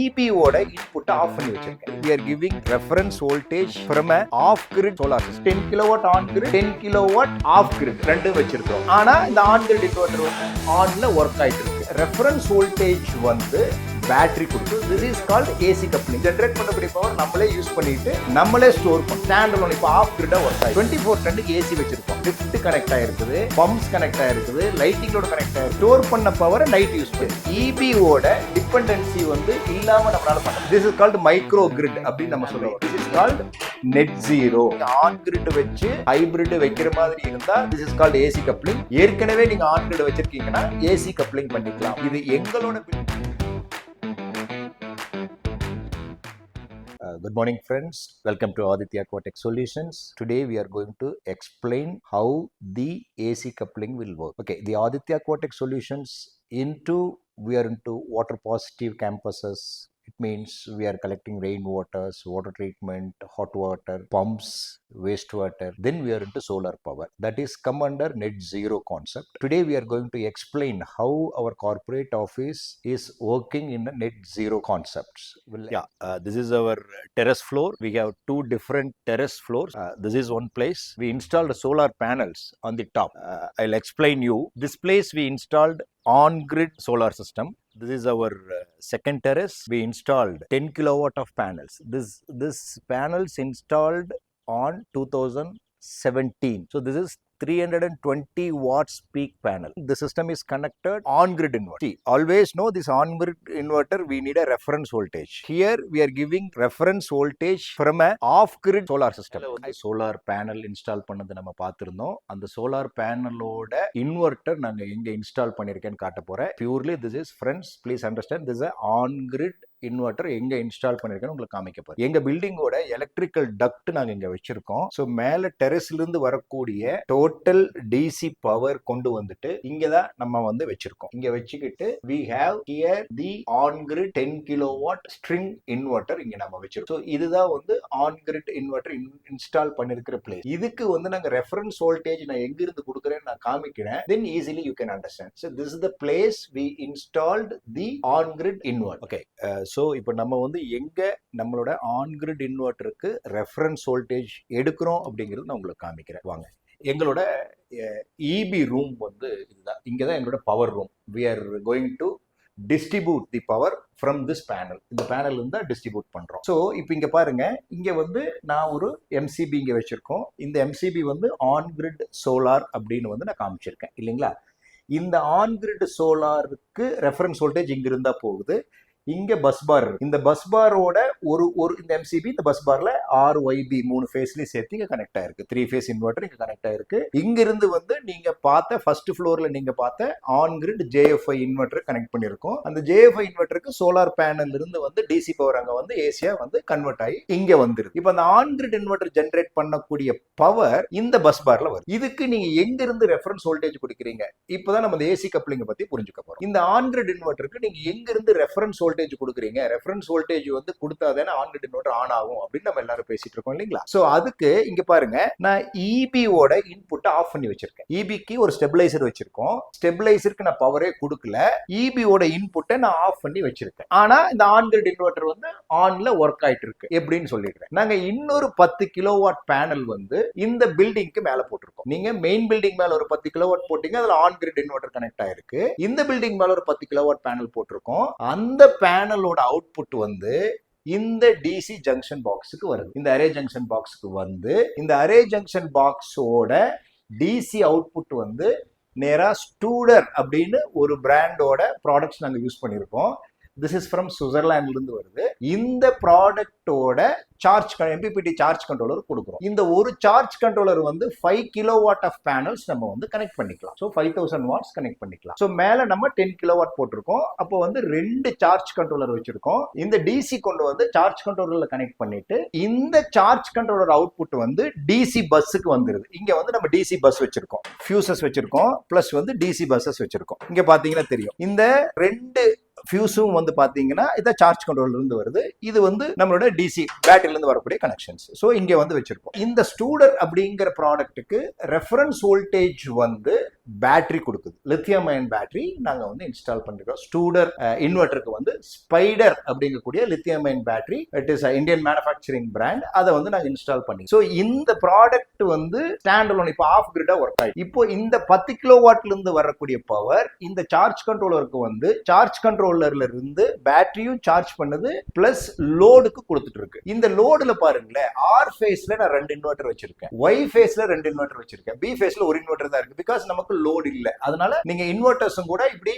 EB ஓட input of பண்ணி வச்சிருக்கேன். We are giving reference voltage from a off grid solar system. 10 kilowatt on grid, 10 kilowatt off grid ரெண்டு வச்சிருக்கோம். ஆனா இந்த on grid inverter வந்து ஆன்ல ஒர்க் ஆயிட்டு இருக்கு. ரெஃபரன்ஸ் வோல்டேஜ் வந்து பேட்டரி கொடுத்து this is called AC coupling. Generate பண்ணக்கூடிய பவர் நம்மளே யூஸ் பண்ணிட்டு நம்மளே ஸ்டோர் பண்ணோம். ஸ்டாண்ட் அலோன் இப்போ ஆஃப் கிரிட்டா ஒர்க் ஆயிடுச்சு. 24 டன்னுக்கு ஏசி வச்சிருக்கோம். லிஃப்ட் கனெக்ட் ஆயிருக்குது, பம்ப்ஸ் கனெக்ட் ஆயிருக்குது, லைட்டிங்கோட கனெக்ட் ஆயிருக்கு. ஸ்டோர் பண்ண பவரை நைட் யூஸ் பண்ணி EB ஓட டிபெண்டன்சி வந்து இல்லாம நம்மளால பண்ண. This is called micro grid அப்படின்னு நம்ம சொல்லுவோம். This is called net zero. On grid வச்சு ஹைபிரிட் வைக்கிற மாதிரி இருந்தா this is called AC coupling. ஏற்கனவே நீங்க ஆன் கிரிட் வச்சிருக்கீங்கன்னா AC coupling பண்ணிக்கலாம். இது எங்களோட good morning friends, welcome to Aditya Aquatech Solutions. Today we are going to explain how the AC coupling will work. Okay, the Aditya Aquatech Solutions we are into water positive campuses. It means we are collecting rainwaters, water treatment, hot water, pumps, wastewater. Then we are into solar power. That is come under net zero concept. Today we are going to explain how our corporate office is working in the net zero concepts. This is our terrace floor. We have two different terrace floors. This is one place. We installed solar panels on the top. I'll explain you. This place we installed on-grid solar system. This is our second terrace. We installed 10 kilowatt of panels. This panels installed on 2017. So this is 320 watts peak panel. The system is connected on-grid inverter. See, always know this on-grid inverter, we need a reference voltage. Here we are giving reference voltage from a off-grid solar system. Solar panel install பண்ணது நம்ம பார்த்திருந்தோம். அந்த solar panelோட inverter நாங்க எங்க install பண்ணிருக்கேன்னு காட்ட போறேன். Purely this is friends, please understand, this is a on-grid inverter எங்க install பண்ணிருக்கேன்னு உங்களுக்கு காமிக்க போறேன். எங்க பில்டிங்கோட எலக்ட்ரிக்கல் டக்ட் நாங்க இங்க வச்சிருக்கோம். சோ மேல டெரஸ்ல இருந்து வரக்கூடிய டோட்டல் டிசி பவர் கொண்டு வந்துட்டு இங்கதான் நம்ம வந்து வச்சிருக்கோம். இங்க வச்சுக்கிட்டு we have here the on grid 10 kilowatt string inverter இங்க நம்ம வச்சிருக்கோம். சோ இதுதான் வந்து on grid inverter இன்ஸ்டால் பண்ணிருக்கிற பிளேஸ். இதுக்கு வந்து நாங்க ரெஃபரன்ஸ் வோல்டேஜ் நான் எங்க இருந்து கொடுக்கறேன்னு நான் காமிக்கிறேன். then easily you can understand. So this is the place we installed the on grid inverter. Okay. So இப்போ நம்ம வந்து எங்க நம்மளோட ஆன்கிரிட் இன்வெர்டருக்கு ரெஃபரன்ஸ் வோல்டேஜ் எடுக்கிறோம் அப்படிங்கிறது நான் உங்களுக்கு காமிக்கிறேன். வாங்க, எங்களோட இபி ரூம் வந்து இதுதான். இங்கே தான் எங்களோட power room. We are going to distribute the power from this panel. இந்த பேனல் இருந்தா டிஸ்ட்ரிபியூட் பண்றோம். ஸோ இப்போ இங்க பாருங்க, இங்க வந்து நான் ஒரு எம்சிபி இங்க வச்சிருக்கோம். இந்த எம்சிபி வந்து ஆன்கிரிட் சோலார் அப்படின்னு வந்து நான் காமிச்சிருக்கேன் இல்லைங்களா. இந்த ஆன்கிரிட் சோலாருக்கு ரெஃபரன்ஸ் வோல்டேஜ் இங்க இருந்தா போகுது. இங்க பஸ் பார், இந்த பஸ் பாரோட ஒரு இந்த எம்சிபி இந்த பஸ் பார்ல RYB 3 ஃபேஸ்லயும் சேர்த்து இங்க கனெக்ட் ஆயிருக்கு. 3 ஃபேஸ் இன்வெர்டர் இங்க கனெக்ட் ஆயிருக்கு. இங்க இருந்து வந்து நீங்க பார்த்த ஃபர்ஸ்ட் ஃப்ளோர்ல நீங்க பார்த்த on grid JFI inverter connect பண்ணிருக்கோம். அந்த JFI இன்வெர்டருக்கு சோலார் பேனல் இருந்து வந்து டிசி பவர் அங்க வந்து ஏசியா வந்து கன்வெர்ட் ஆகி இங்க வந்துருது. இப்போ அந்த ஆன் கிரிட் இன்வெர்டர் ஜெனரேட் பண்ணக்கூடிய பவர் இந்த பஸ் பார்ல வருது. இதுக்கு நீங்க எங்க இருந்து ரெஃபரன்ஸ் வோல்டேஜ் கொடுக்குறீங்க? இப்பதான் நம்ம இந்த ஏசி கப்ளிங் பத்தி புரிஞ்சுக்க போறோம். இந்த ஆன் கிரிட் இன்வெர்டருக்கு நீங்க எங்க இருந்து ரெஃபரன்ஸ் கொடுக்குறீங்க? ரெஃபரன்ஸ் வோல்டேஜ் வந்து கொடுத்தாதானே ஆன் கிரிட் இன்வெர்டர் ஆன் ஆகும் அப்படின்னு நம்ம எல்லாரும் பேசிட்டு இருக்கோம் இல்லீங்களா. சோ அதுக்கு இங்க பாருங்க, நான் EB ஓட இன்புட் ஆஃப் பண்ணி வச்சிருக்கேன். EBக்கு ஒரு ஸ்டெபிலைசர் வச்சிருக்கோம். ஸ்டெபிலைசருக்கு நான் பவரே கொடுக்கல. EB ஓட இன்புட்டை நான் ஆஃப் பண்ணி வச்சிருக்கேன். ஆனா இந்த ஆன் கிரிட் இன்வெர்டர் வந்து ஆன்ல ஒர்க் ஆயிட்டு இருக்கு. எப்படின்னு சொல்லிடுறேன். நாங்க இன்னொரு 10 கிலோவாட் பேனல் வந்து இந்த பில்டிங்க்கு மேல போட்டிருக்கோம். நீங்க மெயின் பில்டிங் மேல ஒரு 10 கிலோவாட் போட்டீங்க, அதுல ஆன் கிரிட் இன்வெர்டர் கனெக்ட் ஆயிருக்கு. இந்த பில்டிங் மேல ஒரு 10 கிலோவாட் பேனல் போட்டிருக்கோம். அந்த பேனலோட அவுட்புட் வந்து இந்த டிசி ஜங்ஷன் பாக்ஸுக்கு வருது. இந்த அரே ஜங்ஷன் பாக்ஸுக்கு வந்து இந்த அரே ஜங்ஷன் பாக்ஸோட டிசி அவுட்புட் வந்து நேரா ஸ்டூடர் அப்படின்னு ஒரு பிராண்டோட ப்ராடக்ட்ஸ் நாங்க யூஸ் பண்ணிருக்கோம். திஸ் இஸ் ஃப்ரம் சுவிட்சர்லாந்துல இருந்து வருது. இந்த ப்ராடக்டோட சார்ஜ் MPPT சார்ஜ் கண்ட்ரோலர் கொடுக்குறோம். இந்த ஒரு சார்ஜ் கண்ட்ரோலர் வந்து 5 கிலோவாட் ஆஃப் பேனல்ஸ் நம்ம வந்து கனெக்ட் பண்ணிக்கலாம். ஸோ 5000 வாட்ஸ் கனெக்ட் பண்ணிக்கலாம். ஸோ மேல நம்ம 10 கிலோவாட் போட்டிருக்கோம். அப்போ வந்து 2 சார்ஜ் கண்ட்ரோலர் வச்சிருக்கோம். இந்த டிசி கொண்டு வந்து சார்ஜ் கண்ட்ரோலர்ல கனெக்ட் பண்ணிட்டு இந்த சார்ஜ் கண்ட்ரோலர் அவுட்புட் வந்து டிசி பஸ்ஸுக்கு வந்துருது. இங்க வந்து நம்ம டிசி பஸ் வச்சிருக்கோம், ஃபியூசஸ் வச்சிருக்கோம், பிளஸ் வந்து டிசி பஸ்ஸஸ் வச்சிருக்கோம். இங்க பாத்தீங்கன்னா தெரியும், இந்த 2 ஃபியூஸும் வந்து பாத்தீங்கன்னா இத சார்ஜ் கண்ட்ரோலர் இருந்து வருது. இது வந்து நம்மளோட டிசி பேட்டரியில இருந்து வரக்கூடிய கனெக்ஷன்ஸ். சோ இங்க வந்து வச்சிருக்கோம். இந்த ஸ்டூடர் அப்படிங்கிற ப்ராடக்ட்டுக்கு ரெஃபரன்ஸ் வோல்டேஜ் வந்து பேட்டரி கொடுக்குது. லித்தியம் அயன் பேட்டரி நாங்க வந்து இன்ஸ்டால் பண்ணிருக்கோம். ஸ்டூடர் இன்வெர்டருக்கு வந்து ஸ்பைடர் அப்படிங்கக்கூடிய lithium ion battery, it is Indian manufacturing brand, அதை வந்து நாங்க இன்ஸ்டால் பண்ணி. ஸோ இந்த ப்ராடக்ட் வந்து ஸ்டாண்ட் அலோன் இப்போ ஆஃப் கிரிடா ஒர்க் ஆயிடும். இப்போ இந்த 10 கிலோவாட்ல இருந்து வரக்கூடிய பவர் இந்த சார்ஜ் கண்ட்ரோலருக்கு வந்து சார்ஜ் கண்ட்ரோலர்ல இருந்து பேட்டரியும் சார்ஜ் பண்ணுது, பிளஸ் லோடுக்கு கொடுத்துட்டு இருக்கு. இந்த லோடுல பாருங்களேன், ஆர் ஃபேஸ்ல நான் 2 இன்வெர்டர் வச்சிருக்கேன், ஒய் ஃபேஸ்ல 2 இன்வெர்டர் வச்சிருக்கேன், பி ஃபேஸ்ல ஒரு இன்வெர்டர் தான் இருக்கு. பிகாஸ் நமக்கு லோடு இல்ல. அதனால நீங்க இன்வெர்டர்ஸும் கூட இப்படி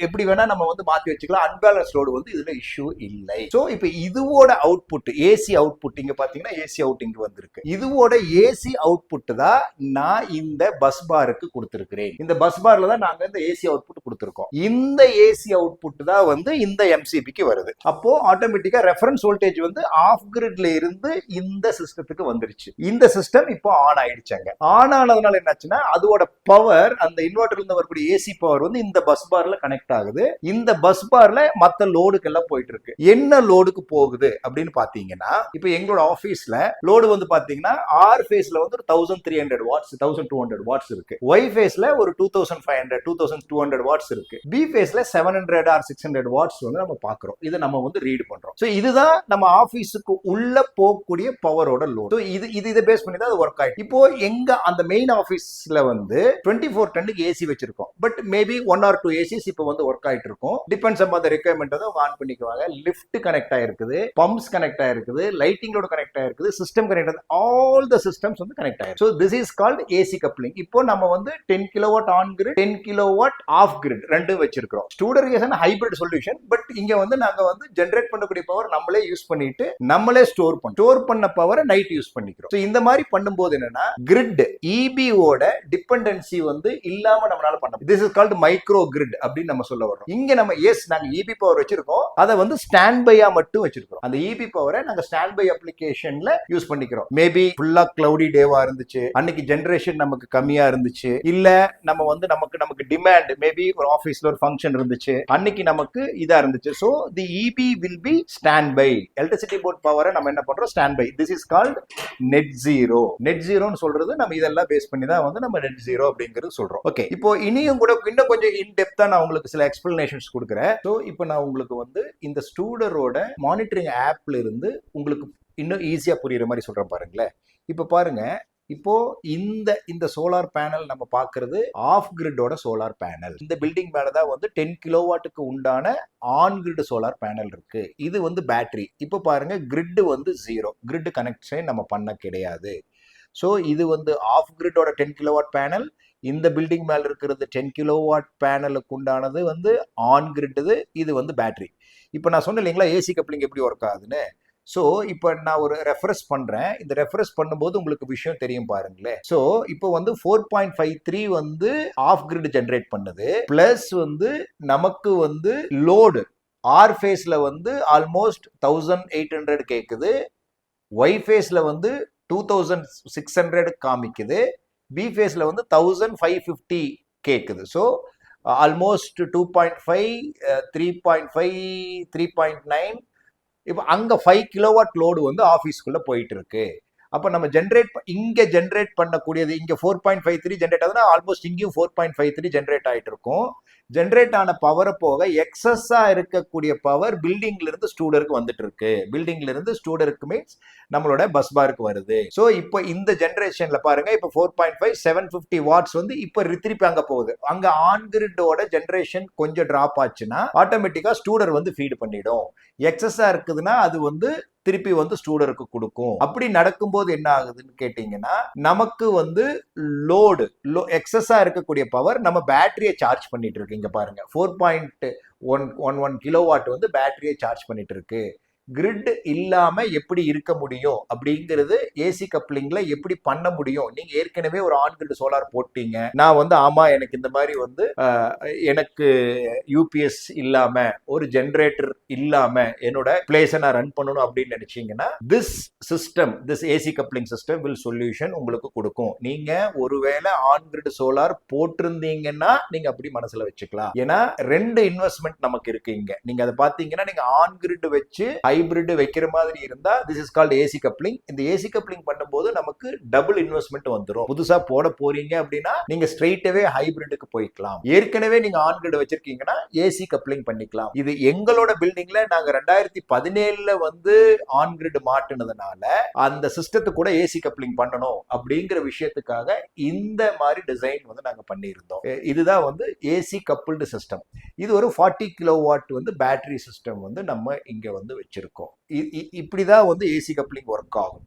எப்படி வேணா நம்ம வந்து மாத்தி வச்சுக்கலாம். அன்பேலன்ஸ் லோடு வந்து இதுல இஷ்யூ இல்லை. சோ இப்போ இதுவோட அவுட்புட் ஏசி அவுட்புட் இங்க பாத்தீங்கன்னா ஏசி அவுட் இங்க வந்திருக்கு. இதுவோட ஏசி அவுட்புட் தான் நான் இந்த பஸ் பாருக்கு கொடுத்திருக்கிறேன். இந்த பஸ் பார்ல தான் நாங்க இந்த ஏசி அவுட்புட் கொடுத்திருக்கோம். இந்த ஏசி அவுட்புட் தான் வந்து இந்த எம்சிபிக்கு வருது. அப்போ ஆட்டோமேட்டிக்கா ரெஃபரன்ஸ் வோல்டேஜ் வந்து ஆஃப் கிரிட்ல இருந்து இந்த சிஸ்டத்துக்கு வந்துருச்சு. இந்த சிஸ்டம் இப்போ ஆன் ஆயிடுச்சாங்க. ஆன் ஆனதுனால என்னாச்சுன்னா அதோட பவர், அந்த இன்வெர்டர்ல இருந்து வரக்கூடிய ஏசி பவர் வந்து இந்த பஸ் பார்ல கனெக்ட் ஆகுது. இந்த பஸ் பார்ல மத்த லோடுக்கு எல்லாம் போயிட்டு இருக்கு. என்ன லோடுக்கு போகுது அப்படின்னு பாத்தீங்கன்னா, இப்போ எங்களோட ஆபீஸ்ல லோடு வந்து பாத்தீங்கன்னா ஆர் ஃபேஸ்ல வந்து 1300 வாட்ஸ் 1200 வாட்ஸ் இருக்கு. ஒய் ஃபேஸ்ல ஒரு 2500 2200 வாட்ஸ் இருக்கு. பி ஃபேஸ்ல 700 ஆர் 600 வாட்ஸ் வந்து நம்ம பாக்குறோம். இதை நம்ம வந்து ரீட் பண்றோம். சோ இதுதான் நம்ம ஆபீஸுக்கு உள்ள போகக்கூடிய பவரோட லோட். சோ இதை பேஸ் பண்ணி தான் அது ஒர்க் ஆயிடும். இப்போ எங்க அந்த மெயின் ஆபீஸ்ல வந்து 24 டன்னுக்கு ஏசி வச்சிருக்கோம். பட் மேபி 1 or 2 ஏசிஸ் இப்போ வந்து ஒர்க் ஆயிட்டு இருக்கும். டிபெண்ட்ஸ் அப் த ரெக்யர்மெண்ட் வந்து ஆன் பண்ணிக்குவாங்க. லிஃப்ட் கனெக்ட் ஆயிருக்குது, பம்ப்ஸ் கனெக்ட் ஆயிருக்குது, லைட்டிங்கோட கனெக்ட் ஆயிருக்குது, சிஸ்டம் கனெக்ட் ஆகுது, ஆல் த சிஸ்டம்ஸ் வந்து கனெக்ட் ஆயிருக்கு. So this is called AC coupling. இப்போ நம்ம வந்து 10 kilowatt on grid, 10 kilowatt of grid ரெண்டும் வச்சிருக்கோம். ஸ்டூடரிகேஷன் ஹைபிரிட் சொல்யூஷன். பட் இங்க வந்து நாங்க வந்து ஜெனரேட் பண்ணக்கூடிய பவர் நம்மளே யூஸ் பண்ணிட்டு நம்மளே ஸ்டோர் பண்ண பவரை நைட் யூஸ் பண்ணிக்கிறோம். சோ இந்த மாதிரி பண்ணும்போது என்னன்னா கிரிட் இபிஓட டிபெண்டன்சி வந்து இல்லாம நம்மளால பண்ண முடியும். This is called micro grid அப்படின்னு நம்ம சொல்ல வரோம். இங்க நம்ம நாங்க இபி பவர் வச்சிருக்கோம், அதை வந்து ஸ்டாண்ட் பையா மட்டும் வச்சிருக்கோம். அந்த இபி பவரை நாங்க ஸ்டாண்ட் பை அப்ளிகேஷன்ல யூஸ் பண்ணிக்கிறோம். மேபி ஃபுல்லா கிளவுடி டேவா இருந்துச்சு, அன்னைக்கு ஜெனரேஷன் நமக்கு கம்மியா இருந்துச்சு, இல்ல நம்ம வந்து நமக்கு டிமாண்ட், மேபி ஒரு ஆபீஸ்ல ஒரு ஃபங்க்ஷன் இருந்துச்சு, அன்னைக்கு நமக்கு இதா இருந்துச்சு. So the EB will be standby. Electricity board பவரை நம்ம என்ன பண்றோம், standby. This is called net zero. Net ஜீரோன்னு சொல்றது நம்ம இதெல்லாம் பேஸ் பண்ணி தான் வந்து நம்ம நெட் ஜீரோ அப்படிங்கிறது சொல்றோம். ஓகே, இப்போ இன்னும் கொஞ்சம் இன் டெப்தா நான் உங்களுக்கு சில எக்ஸ்பிளனேஷன்ஸ் கொடுக்குறேன். ஸோ இப்போ நான் உங்களுக்கு வந்து இந்த ஸ்டூடரோட மானிட்டரிங் ஆப்ல இருந்து உங்களுக்கு இன்னும் ஈஸியா புரியுற மாதிரி சொல்றேன் பாருங்களேன். இப்போ பாருங்க, இப்போ இந்த சோலார் பேனல் நம்ம பாக்குறது ஆஃப் கிரிட்டோட சோலார் பேனல். இந்த பில்டிங் மேலதான் வந்து 10 கிலோவாட்டுக்கு உண்டான ஆன் கிரிட் சோலார் பேனல் இருக்கு. இது வந்து பேட்டரி. இப்போ பாருங்க, கிரிட் வந்து 0, கிரிட் கனெக்ஷன் நம்ம பண்ண கிடையாது. ஸோ இது வந்து ஆஃப் கிரிட்டோட 10 கிலோவாட் பேனல். இந்த பில்டிங் மேல இருக்கிறது 10 கிலோவாட் பேனலுக்கு உண்டானது வந்து ஆன் கிரிட். இது வந்து பேட்டரி. இப்போ நான் சொன்னேன் இல்லைங்களா ஏசி கப்ளிங் எப்படி ஒர்க் ஆகுதுன்னு. ஸோ இப்போ நான் ஒரு ரெஃபரன்ஸ் பண்றேன். இந்த ரெஃபரன்ஸ் பண்ணும்போது உங்களுக்கு விஷயம் தெரியும் பாருங்களேன். ஸோ இப்போ வந்து 4.53 வந்து ஆஃப் கிரிட் ஜென்ரேட் பண்ணுது, பிளஸ் வந்து நமக்கு வந்து லோடு ஆர் ஃபேஸ்ல வந்து ஆல்மோஸ்ட் 1800 கேக்குது, ஒய் ஃபேஸ்ல வந்து 2600 காமிக்குது, பி ஃபேஸ்ல வந்து 1550 கேக்குது. So almost 2.5 3.5 3.9. இப்போ அங்க 5 கிலோவாட் லோடு வந்து ஆஃபீஸ்க்குள்ள போயிட்டு இருக்கு. அப்ப நம்ம இங்க ஜென்ரேட் பண்ணக்கூடியது இங்க 4.53 ஜென்ரேட் ஆகுதுன்னா ஆல்மோஸ்ட் இங்கேயும் 4.53 ஜென்ரேட் ஆயிட்டு இருக்கும். ஜென்ரேட் ஆன பவரை போக எக்ஸஸா இருக்கக்கூடிய பவர் பில்டிங்ல இருந்து ஸ்டூடருக்கு வந்துட்டு இருக்கு. பில்டிங்ல இருந்து ஸ்டூடருக்கு மீன்ஸ் நம்மளோட பஸ் பாருக்கு வருது. ஸோ இப்போ இந்த ஜென்ரேஷன்ல பாருங்க, இப்போ 4.5 750 வாட்ஸ் வந்து இப்போ திருப்பி அங்க போகுது. அங்க ஆன் கிரிட்டோட ஜென்ரேஷன் கொஞ்சம் டிராப் ஆச்சுன்னா ஆட்டோமேட்டிக்கா ஸ்டூடர் வந்து ஃபீட் பண்ணிடும். எக்ஸஸா இருக்குதுன்னா அது வந்து திருப்பி வந்து ஸ்டூடருக்கு கொடுக்கும். அப்படி நடக்கும்போது என்ன ஆகுதுன்னு கேட்டீங்கன்னா, நமக்கு வந்து எக்ஸஸா இருக்கக்கூடிய பவர் நம்ம பேட்டரியை சார்ஜ் பண்ணிட்டு இருக்கு. இங்க பாருங்க, 4.11 கிலோவாட் வந்து பேட்டரியை சார்ஜ் பண்ணிட்டு இருக்கு. கிரிட் இல்லாம எப்படி இருக்க முடியும் அப்படிங்கிறது ஏசி கப்ளிங்ல எப்படி பண்ண முடியும். நீங்க ஏற்கனவே ஒரு ஆன் கிரிட் சோலார் போட்டீங்க, நான் வந்து ஆமா எனக்கு இந்த மாதிரி வந்து எனக்கு யூபிஎஸ் இல்லாம ஒரு ஜெனரேட்டர் இல்லாம என்னோட பிளேஸை நான் ரன் பண்ணணும் அப்படின்னு நினைச்சீங்கன்னா this AC coupling system will solution உங்களுக்கு கொடுக்கும். நீங்க ஒருவேளை ஆன் கிரிட் சோலார் போட்டிருந்தீங்கன்னா நீங்க அப்படி மனசுல வச்சுக்கலாம். ஏன்னா 2 இன்வெஸ்ட்மெண்ட் நமக்கு இருக்கு இங்க. நீங்க அதை பாத்தீங்கன்னா நீங்க ஆன் கிரிட் வச்சு ஹைபிரிட் வைக்கிற மாதிரி இருந்தா this is called AC coupling. இந்த ஏசி கப்ளிங் பண்ணும்போது நமக்கு டபுள் இன்வெஸ்ட்மெண்ட் வந்துடும். புதுசா போட போறீங்க அப்படின்னா நீங்க ஸ்ட்ரெயிட்டாவே ஹைபிரிட்டுக்கு போய்க்கலாம். ஏற்கனவே நீங்க ஆன் கிரிட் வச்சிருக்கீங்கன்னா ஏசி கப்ளிங் பண்ணிக்கலாம். இது எங்களோட பில்டிங்ல நாங்க 2017 வந்து ஆன் கிரிட் மாட்டுனதுனால அந்த சிஸ்டத்தை கூட ஏசி கப்ளிங் பண்ணணும் அப்படிங்கிற விஷயத்துக்காக இந்த மாதிரி டிசைன் வந்து நாங்க பண்ணியிருந்தோம். இதுதான் வந்து ஏசி கப்புள்டு சிஸ்டம். இது ஒரு 40 கிலோவாட் வந்து பேட்டரி சிஸ்டம் வந்து நம்ம இங்க வந்து வச்சிருக்கோம். இப்படிதான் வந்து ஏசி கப்ளிங் ஒர்க் ஆகும்.